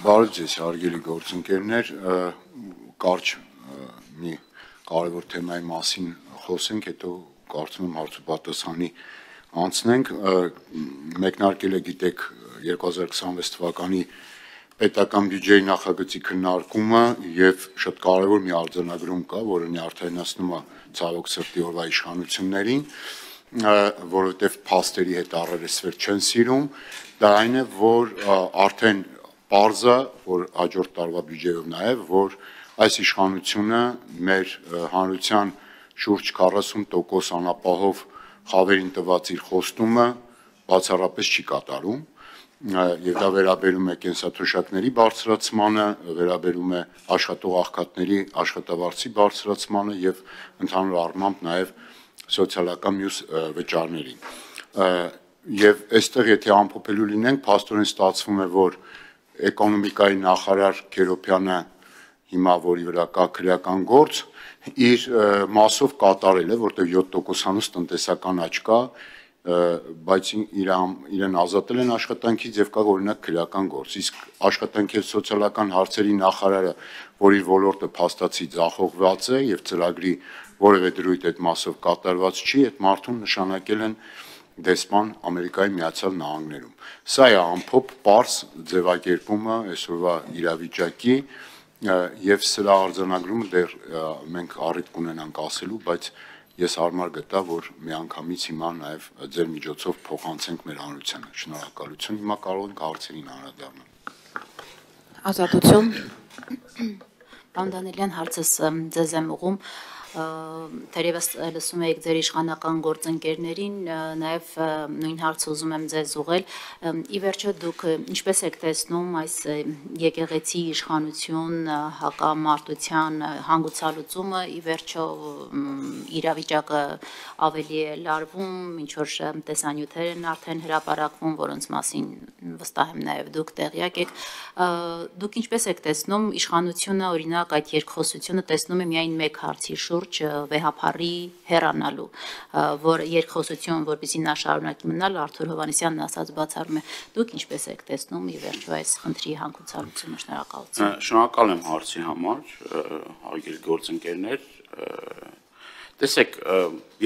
Բարև ձեզ, հարգելի գործընկերներ, կարճ մի կարևոր թեմայի մասին խոսենք, հետո կարծում եմ հարց ու պատասխանի անցնենք, մեկնարկել է գիտեք 2026 թվականի պետական բյուջեի նախագծի քննարկումը եւ շատ կարևոր մի արձանագրում կա, որը նյարդայնացնում է ցավոք սրտի օրվա իշխանություններին, որովհետեւ փաստերի հետ առերեսվել չեն սիրում, դա այն է, որ արդեն պարզ է, որ հաջորդ տարվա բյուջեով նաև, որ այս իշխանությունը մեր հանրության շուրջ 40% անապահով խավերին տված իր խոստումը բացառապես չի կատարում, եւ դա վերաբերում է կենսաթոշակների բարձրացմանը, վերաբերում է աշխատող աղքատների աշխատավարձի բարձրացմանը եւ ընդհանուր առմամբ նաև սոցիալական մյուս վճարներին։ Եվ այստեղ եթե ամփոփելու լինենք, փաստորեն ստացվում է, որ էկոնոմիկայի նախարար Քերոբյանը հիմա որի վրա կա քրեական գործ, իր մասով կատարել է, որտեղ 7%-անոց տնտեսական աճ կա, բայց իրեն ազատել են աշխատանքից եւ կա օրինակ քրեական գործ։ Իսկ աշխատանքի եւ սոցիալական հարցերի նախարարը, որ իր ոլորտը փաստացի ձախողված է եւ ծրագրի որևէ դրույթ այդ մասով կատարված չի, այդ մարդուն նշանակել են դեսպան Ամերիկայի Միացյալ Նահանգներում։ Սա է ամփոփ պարզ ձևակերպումը այսօրվա իրավիճակի եւ սրա արձանագրումը դեռ մենք առիթ կունենանք ասելու, բայց ես հարմար գտա, որ միանգամից հիմա նաև ձեր միջոցով փոխանցենք մեր հանրությանը։ Շնորհակալություն։ Հիմա կարող ենք հարցերին անդրադառնալ։ Ազատություն։ Պարոն Դանիելյան, հարցս ձեզ եմ ուղղում։ Թերևս լսում եք ձեր իշխանական գործընկերներին, նաև նույն հարցը ուզում եմ ձեզ ուղղել։ Ի վերջո դուք ինչպես եք տեսնում այս եկեղեցի իշխանություն հակամարտության հանգուցալուծումը, ի վերջո իրավիճակը ավելի է լարվում, ինչ որ տեսանյութեր են արդեն հրապարակվում, որոնց մասին վստահ եմ նաև դուք տեղյակ եք։ Դուք ինչպես եք տեսնում իշխանությունը, օրինակ այդ երկխոսությունը տեսնում է միայն մեկ հարցի շուրջ վեհափառի հեռանալու, որ երկխոսություն, որպեսզի նա շարունակի մնալ, Արթուր Հովհաննիսյանն ասած բացառում է։ Դուք ինչպես եք տեսնում ի վերջո այս խնդրի հանգուցալուծումը, շնորհակալություն։ Շնորհակալ եմ հարցի համար, հարգելի գործընկերներ։ Տեսեք,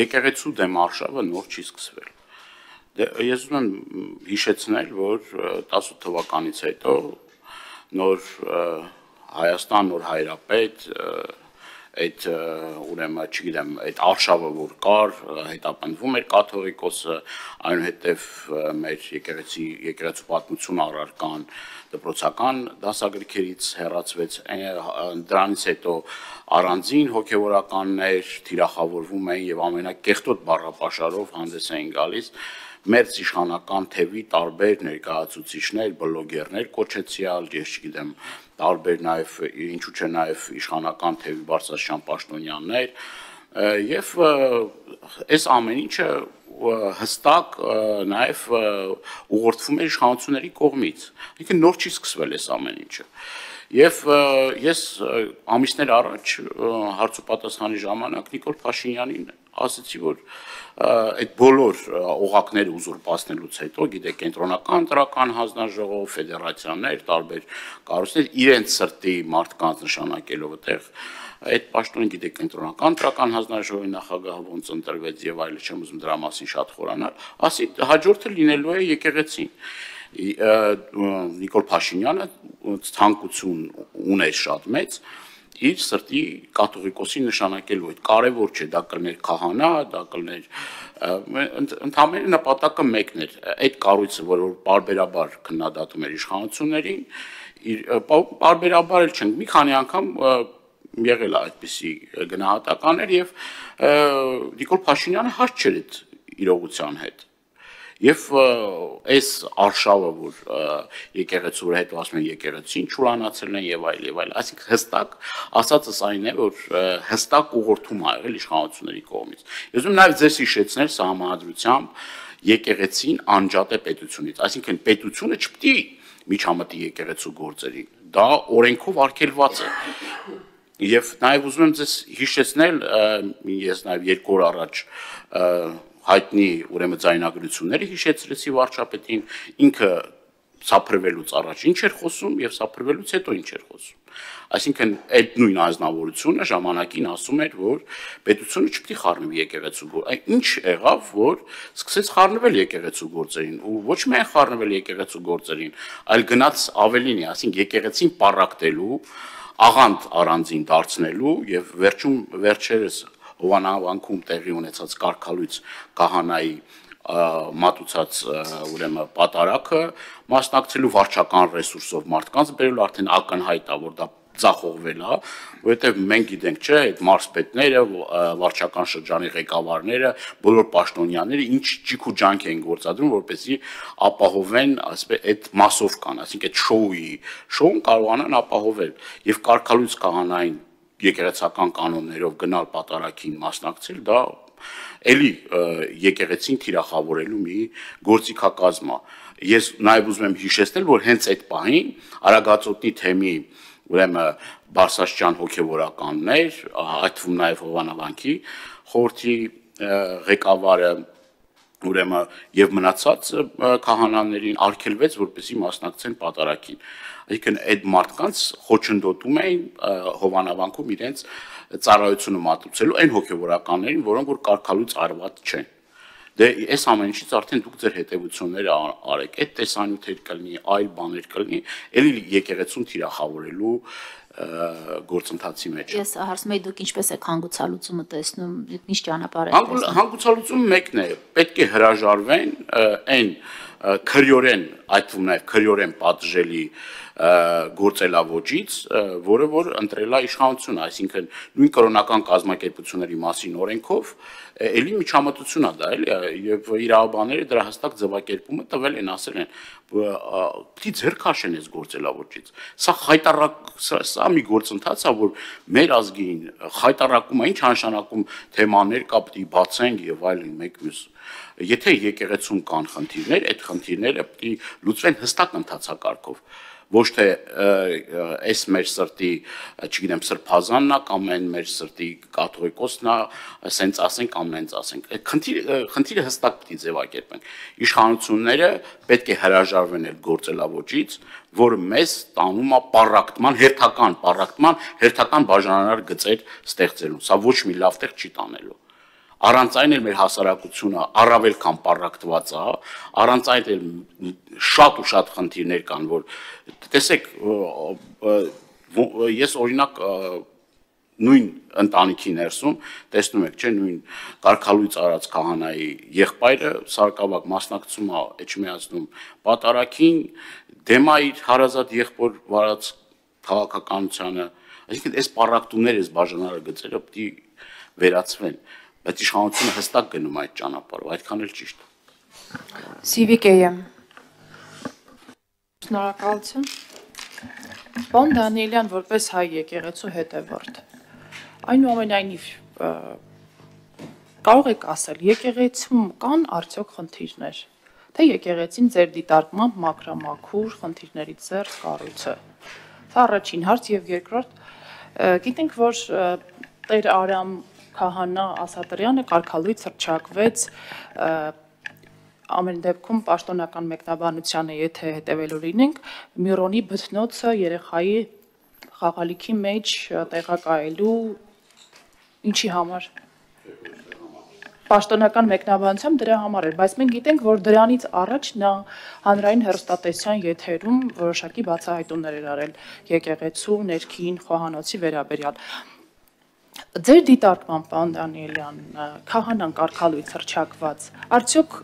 եկեղեցու դեմ արշավը նոր չի սկսվել։ Ես ուզում եմ հիշեցնել, որ 18 թվականից հետո նոր Հայաստան, նոր հայրապետ այդ ուրեմն, չգիտեմ, այդ արշավը որ կար, հետապնդվում էր կաթողիկոսը, այնուհետև մեր եկեղեցու պատմություն առարկան դպրոցական դասագրքերից հեռացվեց, դրանից հետո առանձին հոգևորականներ թիրախավորվում էին եւ ամենակեղտոտ բառապաշարով հանդես էին գալիս մեր իշխանական թևի տարբեր ներկայացուցիչներ, բլոգերներ կոչեցյալ, ես չգիտեմ, տարբեր նաև ինչու՞ չէ նաև իշխանական թևի բարձրաստիճան պաշտոնյաներ եւ այս ամեն ինչը հստակ նաև ուղղորդվում է իշխանությունների կողմից։ Ինքը նոր չի սկսվել այս ամեն ինչը։ Եվ ես ամիսներ առաջ հարց ու պատասխանի ժամանակ Նիկոլ Փաշինյանին ասացի, որ այդ բոլոր օղակները ուզուրպացնելուց հետո, գիտեք, կենտրոնական տրական հանձնաժողով, ֆեդերացիաներ, տարբեր կառույցներ իրենց սրտի մարդկանց նշանակելով այդտեղ այդ պաշտոնը, գիտեք, կենտրոնական տրական հանձնաժողովի նախագահը ոնց ընտրվեց եւ այլն, չեմ ուզում դրա մասին շատ խորանալ, ասի հաջորդը լինելու է եկեղեցին։ Նիկոլ Փաշինյանը ցանկություն ուներ շատ մեծ իր սրտի կաթողիկոսի նշանակելու այդ կարևոր չէ, դա կլներ քահանա, դա կլներ ընդհանրապես նպատակը մեկն էր, այդ կառույցը, որ պարբերաբար քննադատում էր իշխանություններին, պարբերաբար էլ չենք, մի քանի անգամ եղել է այդպիսի գնահատականներ եւ Նիկոլ Փաշինյանը հաշտ չէր այդ իրողության հետ։ Եվ այս արշավը, որ եկեղեցու հետ ասում են եկեղեցին չուրանացել են եւ այլ, այսինքն հստակ ասածս այն է, որ հստակ ուղղորդում ա եղել իշխանությունների կողմից։ Ես ուզում նաեւ ձեզ հիշեցնել սահմանադրությամբ եկեղեցին անջատ է պետությունից, այսինքն պետությունը չպետք է միջամտի եկեղեցու գործերին, դա օրենքով արգելված է։ Եվ նաեւ ուզում եմ ձեզ հիշեցնել, ես նաեւ 2 օր առաջ հայտնի ուրեմն ձայնագրությունները հիշեցրեցի վարչապետին, ինքը սափրվելուց առաջ ինչ էր խոսում եւ սափրվելուց հետո ինչ էր խոսում։ Այսինքն այդ նույն ազնվորությունը ժամանակին ասում էր, որ պետությունը չպետք է խառնվի եկեղեցու գործ։ Այն ինչ եղավ, որ սկսեց խառնվել եկեղեցու գործերին ու ոչ միայն խառնվել եկեղեցու գործերին, այլ գնաց ավելին, ասենք եկեղեցին պառակտելու, աղանդ առանձին դարձնելու եւ վերջերս Հովանավանքում տեղի ունեցած կարգալույց կահանայի մատուցած ուրեմն պատարակը մասնակցելու վարչական ռեսուրսով մարդկանց բերելու արդեն ակնհայտ է, որ դա ձախողվել է, որովհետև մենք գիտենք, չէ, այդ մարզպետները, վարչական շրջանի ղեկավարները, բոլոր պաշտոնյաները ինչ ճիք ու ջանք են գործադրում, որպեսզի ապահովեն, ասես, այդ մասովկան, այսինքն այդ շոուն կարողանան ապահովել եւ կարգալույց կահանային եկեղեցական կանոններով գնալ պատարակին մասնակցել, դա էլի եկեղեցին թիրախավորելու մի գործիքակազմ է։ Ես նաև ուզում եմ հիշեցնել, որ հենց այդ պահին Արագածոտնի թեմի ուրեմն Բարսաշճան հոգևորականներ, այդ թվում նաև Հովանավանքի խորհրդի ղեկավարը ուրեմն եւ մնացած քահանաներին արգելվեց, որպեսզի մասնակցեն պատարակին։ Այսինքն այդ մարդկանց խոչընդոտում էին Հովանավանքում իրենց ծառայությունը մատուցելու այն հոգևորականներին, որոնք որ կարգալույց արված չեն։ Դե այս ամեն ինչից արդեն դուք ձեր հետևությունները արեք, այդ տեսանյութեր կլինի, այլ բաներ կլինի, ելի եկեղեցուն թիրախավորելու գործընթացի մեջ։ Ես հարցում եմ դուք ինչպես եք հանգուցալուծումը տեսնում, ինչ ճանապարհ եք տեսնում։ Հանգուցալուծումը մեկն է, պետք է հրաժարվեն այն քրյորեն, այդ թվում նաև քրյորեն պատժելի գործելավոճից, որը որ ընտրել է իշխանությունը, այսինքն նույն կրոնական կազմակերպությունների մասին օրենքով էլի միջամտություն է դա, էլի, եւ իրավաբանները դրա հստակ ձևակերպումը տվել են, ասել են, պիտի ձեռք քաշեն այս գործելավոճից։ Սա խայտարակ, սա մի գործընթաց է, որ մեր ազգին խայտարակում է, ինչ նշանակում թեմաներ կա, պիտի բացենք եւ այլն մեկ մյուս։ Եթե եկեղեցում կան խնդիրներ, այդ խնդիրները պիտի լուծվեն հստակ ընթացակարգով։ Ոչ թե այս մեր սրտի, չգիտեմ, սրբազանն է կամ այն մեր սրտի կաթողիկոսն է, ասենց ասենք կամ նենց ասենք։ Խնդիրը հստակ պիտի ձևակերպենք։ Իշխանությունները պետք է հրաժարվեն այդ գործելավոճից, որը մեզ տանում է պառակտման, հերթական բաժանարար գծեր ստեղծելու։ Սա ոչ մի լավ տեղ չի տանելու։ Առանց այն էլ մեր հասարակությունը առավել քան պառակտված է, առանց այն էլ շատ ու շատ խնդիրներ կան, որ տեսեք, ես օրինակ նույն ընտանիքի ներսում տեսնում եք, չէ, նույն կարգալույց արած քահանայի եղբայրը Սարգսակ մասնակցում է Էջմիածնում պատարակին, դեմ է իր հարազատ եղբոր վարած քաղաքականությանը, այսինքն այս պառակտումները, այս բաժանարար գծերը պիտի վերացվեն, բայց իշխանությունը հստակ գնում այդ ճանապարհով, այդքան էլ ճիշտ։ Սիվիկեյը։ Շնորհակալություն։ Պարոն Դանիելյան, որպես հայ եկեղեցու հետևորդ, այնուամենայնիվ կարող եք ասել, եկեղեցում կան արդյոք խնդիրներ, թե եկեղեցին ձեր դիտարկմամբ մաքրամաքուր խնդիրներից զերծ կառույց է։ Դա առաջին հարց եւ երկրորդ, գիտենք, որ Տեր Արամ քահանա Ասատրյանը կարգալույց հռչակվեց ամեն դեպքում պաշտոնական մեկնաբանությանը, եթե հետևելու լինենք, Միրոնի բթնոցը երեխայի խաղալիքի մեջ տեղակայելու ինչի համար։ Պաշտոնական մեկնաբանությամբ դրա համար էր, բայց մենք գիտենք, որ դրանից առաջ նա հանրային հեռուստատեսության եթերում որոշակի բացահայտումներ էր արել եկեղեցու ներքին խոհանոցի վերաբերյալ։ Ձեր դիտարկմամբ, պարոն Դանիելյան, քահանան կարգալույց հռչակված, արդյոք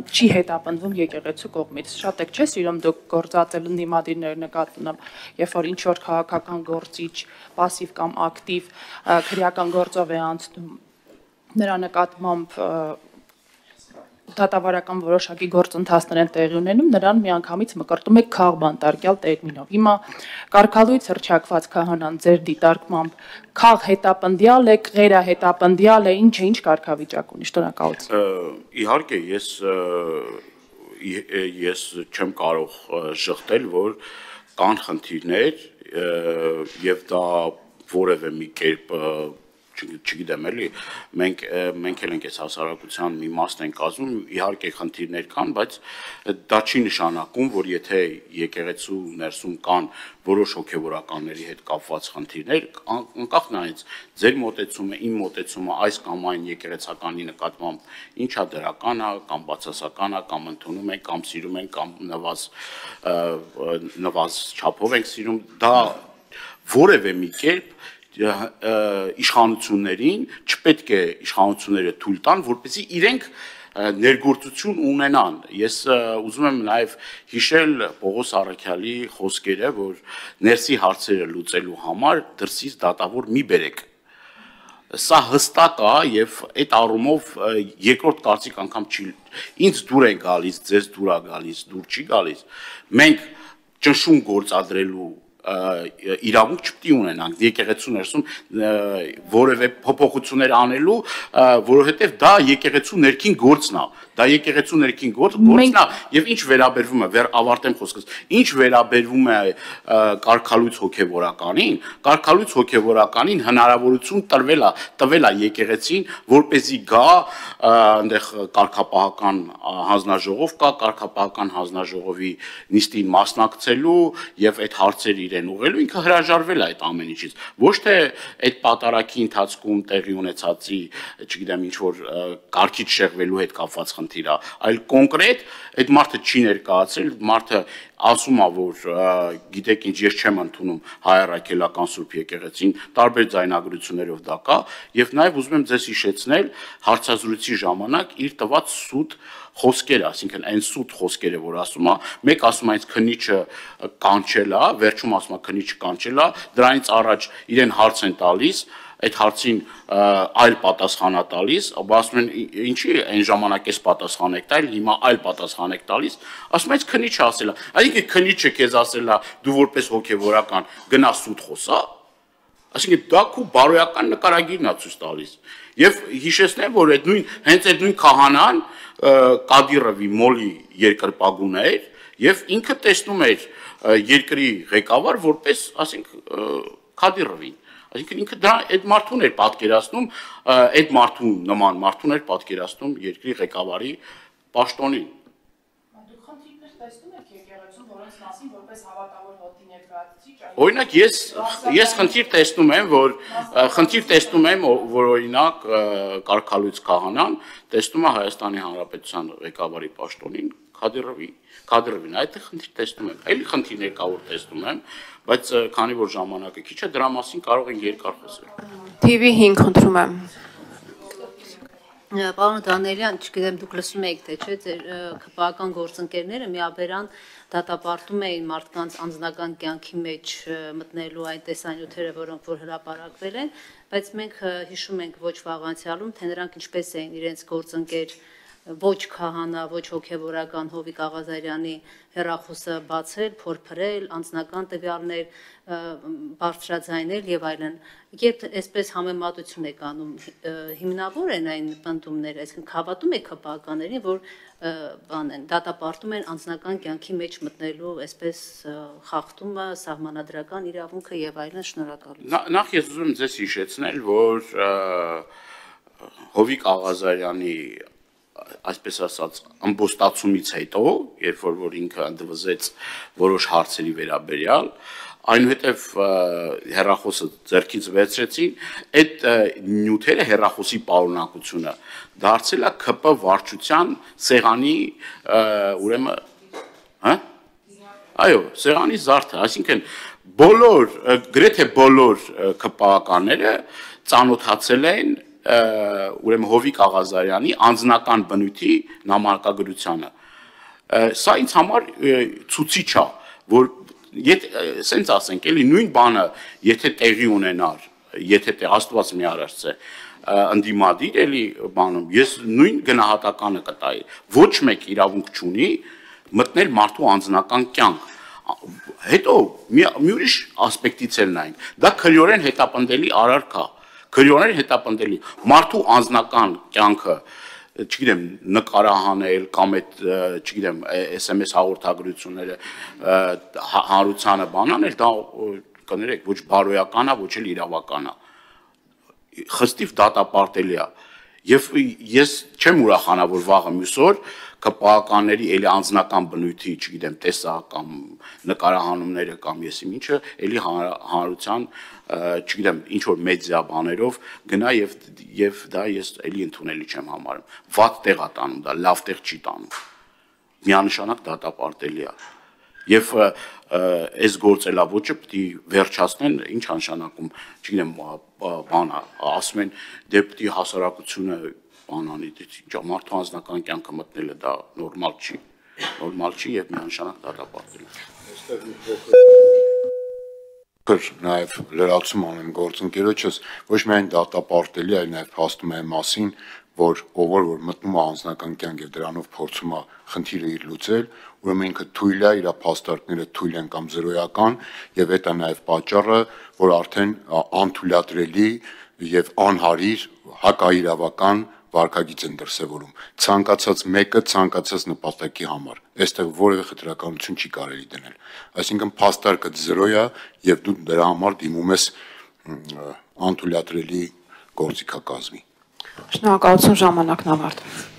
չի հետապնդվում եկեղեցու կողմից։ Շատ եք չէ՞ սիրում դուք գործածել ընդդիմադիրներ նկատմամբ, երբ որ ինչ որ քաղաքական գործիչ, пассив կամ ակտիվ քրեական գործով է անցնում, նրա նկատմամբ դատավարական որոշակի գործընթացներ են տեղի ունենում, նրան միանգամից մկրտում եք քաղբանտարկյալ տերմինով։ Հիմա կարգալույց հռչակված քահանան ձեր դիտարկմամբ քաղ հետապնդյալ է, ղերահետապնդյալ է, ինչ կարգավիճակ ունի։ Շնորհակալություն։ Իհարկե, ես չեմ կարող շղթել, որ կան խնդիրներ եւ դա որևէ մի կերպ չգիտեմ էլի, մենք էլ ենք այս հասարակության մի մասն ենք կազմում, իհարկե խնդիրներ կան, բայց դա չի նշանակում, որ եթե եկեղեցու ներսում կան որոշ հոգևորականների հետ կապված խնդիրներ, անկախ նայից ձեր մոտեցումը, իմ մոտեցումը այս կամ այն եկեղեցականի նկատմամբ ինչա դրական է, կամ բացասական է, կամ ընդունում ենք, կամ սիրում ենք, կամ նվազ չափով ենք սիրում, դա որևէ մի կերպ իշխանություններին չպետք է իշխանությունները թույլ տան, որպեսզի իրենք ներգործություն ունենան։ Ես ուզում եմ նաև հիշել Պողոս Առաքյալի խոսքերը, որ ներսի հարցերը լուծելու համար դրսից դատավոր մի բերեք։ Սա հստակ է եւ այդ առումով երկրորդ կարծիք անգամ չի ինձ դուր է գալիս, ձեզ դուր է գալիս, դուր չի գալիս։ Մենք ճնշում գործադրելու իրավունք չպետք է ունենանք եկեղեցու ներսում որևէ փոփոխություններ անելու, որովհետև դա եկեղեցու ներքին գործն է, դա եկեղեցու ներքին գործն է եւ ինչ վերաբերվում է ավարտեմ խոսքս, ինչ վերաբերվում է կարգալույց հոգեվորականին հնարավորություն տվել է եկեղեցին, որպեսզի գա այնտեղ կարգապահական հանձնաժողով կա, կարգապահական հանձնաժողովի նիստին մասնակցելու եւ այդ հարցերը իրեն ուղղելու, ինքը հրաժարվել է այդ ամեն ինչից, ոչ թե այդ պատարագի ընթացքում տեղի ունեցածի, չգիտեմ, ինչ որ կարգից շեղվելու հետ կապված խնդիր է, այլ կոնկրետ այդ մարդը չի ներկայացել, մարդը ասում է, որ գիտեք ինչ, ես չեմ ընդունում հայ առաքելական Սուրբ եկեղեցին, տարբեր ձայնագրություններով դա կա, եւ նաեւ ուզում եմ ձեզ հիշեցնել հարցազրույցի ժամանակ իր տված սուտ խոսքերը, այսինքն այն սուտ խոսքերը, որ ասում է, մեկ ասում է այս քնիչը կանչել է, վերջում ասում է քնիչը կանչել է, դրանից առաջ իրեն հարց են տալիս, այդ հարցին այլ պատասխան է տալիս, ասում են ինչի այն ժամանակ էս պատասխան եք տալ, հիմա այլ պատասխան եք տալիս, ասում են քնիչը ասել է, այսինքն քնիչը քեզ ասել է դու որպես հոգևորական գնա սուտ խոսա, այսինքն դա քո բարոյական նկարագիրն է ցույց տալիս։ Եվ հիշեցնեմ, որ հենց այդ նույն քահանան Կադիրովի մոլի երկրպագուն էր եւ ինքը տեսնում էր երկրի ղեկավար որպես, ասենք, Կադիրովին։ Այսինքն ինքը դա այդ մարդուն էր պատկերացնում, այդ մարդուն նման մարդուն էր պատկերացնում երկրի ղեկավարի պաշտոնին։ Դուք խնդիրներ տեսնում եք եկեղեցում, որոնց մասին որպես հավատավոր հոտի ներկայացուցիչ, օրինակ ես խնդիր տեսնում եմ, որ օրինակ կարգալույց քահանան տեսնում է Հայաստանի Հանրապետության ղեկավարի պաշտոնին Կադիրովին, այդ խնդիր տեսնում եմ, այլ խնդիրներ կա որ տեսնում եմ, բայց քանի որ ժամանակը քիչ է, դրա մասին կարող ենք երկար խոսել։ TV 5 խնդրում եմ։ Պարոն Դանելյան, չգիտեմ դուք լսում եք թե չէ, ձեր քպական գործընկերները միաբերան դատապարտում էին մարդկանց անձնական կյանքի մեջ մտնելու այն տեսանյութերը, որոնք որ հրապարակվել են, բայց մենք հիշում ենք ոչ վաղ անցյալում, թե նրանք ինչպես էին իրենց գործընկեր ոչ քահանա, ոչ հոգևորական Հովիկ Աղազարյանի հեռախոսը բացել, փորփրել, անձնական տվյալներ բարձրաձայնել եւ այլն։ Երբ այսպես համեմատություն եք անում, հիմնավոր են այն պնդումները, այսինքն հավատում եք հպականերին, որ դատապարտում են անձնական կյանքի մեջ մտնելու այսպես խախտումը, սահմանադրական իրավունքը եւ այլն, շնորհակալություն։ Նախ ես ուզում եմ ձեզ հիշեցնել, որ Հովիկ Աղազարյանի այսպես ասած ամբոստացումից հետո, երբ որ ինքը ընդվզեց որոշ հարցերի վերաբերյալ, այնուհետև հեռախոսը ձեռքից վերցրեցին, այդ նյութերը հեռախոսի պարունակությունը դարձել է ԿՊ վարչության սեղանի ուրեմն, հա? Այո, սեղանի զարդը, այսինքն գրեթե բոլոր ԿՊ-ականները ծանոթացել են ուրեմն Հովիկ Աղազարյանի անձնական բնույթի նամակագրությանը։ Սա ինձ համար ցուցիչ է, որ սենց ասենք, էլի նույն բանը, եթե տեղի ունենար, եթե Աստված մի արարծե, ընդդիմադիր էլի բանում, ես նույն գնահատականը կտայի։ Ոչ մեկ իրավունք չունի մտնել մարդու անձնական կյանք։ Հետո մի ուրիշ ասպեկտից էլ նայենք, դա քրեորեն հետապնդելի արարք է, քրեորեն հետապնդելի մարդու անձնական կյանքը, չգիտեմ, նկարահանել կամ այդ, չգիտեմ, SMS հաղորդագրությունները հանրությանը բան անել, դա կներեք, ոչ բարոյական է, ոչ էլ իրավական է։ խստիվ դատապարտելի է։ Եվ ես չեմ ուրախանա, որ վաղը մյուս օր ԿՊԱ-ականների էլի անձնական բնույթի, չգիտեմ, տեսակ կամ նկարահանումները կամ եսի ինչը, էլի հանրության, չգիտեմ, ինչ որ մեդիա բաներով գնա եւ դա ես էլի ընդունելի չեմ համարում։ Վատ տեղ է տանում դա, լավ տեղ չի տանում։ Միանշանակ դատապարտելի է։ Եվ այս գործելավոճը պիտի վերջացնեն, ինչ նշանակում, չգիտեմ, բան ասում են, դե պիտի հասարակությունը բանանի, դե մարդու անձնական կյանքը մտնելը դա նորմալ չի եւ միանշանակ դատապարտել։ Նաև լրացում անեմ գործընկերոջս, ոչ միայն դատապարտելի, այլ նաև փաստում է մասին, որ ով որ մտնում է անձնական կյանք եւ դրանով փորձում է խնդիրը իր լուծել, ուրեմն ինքը թույլ է, իր փաստարկները թույլ են կամ զրոյական, եւ դա նաև պատճառը, որ արդեն անթույլատրելի եւ անհարիր հակաիրավական վարքագիծ են դրսևորում։ Ցանկացած մեկը ցանկացած նպատակի համար։ Այստեղ որևէ խտրականություն չի կարելի դնել։ Այսինքն փաստարկը զրո է եւ դու դրա համար դիմում ես անթույլատրելի գործիքակազմի։ Շնորհակալություն, ժամանակն ավարտվեց։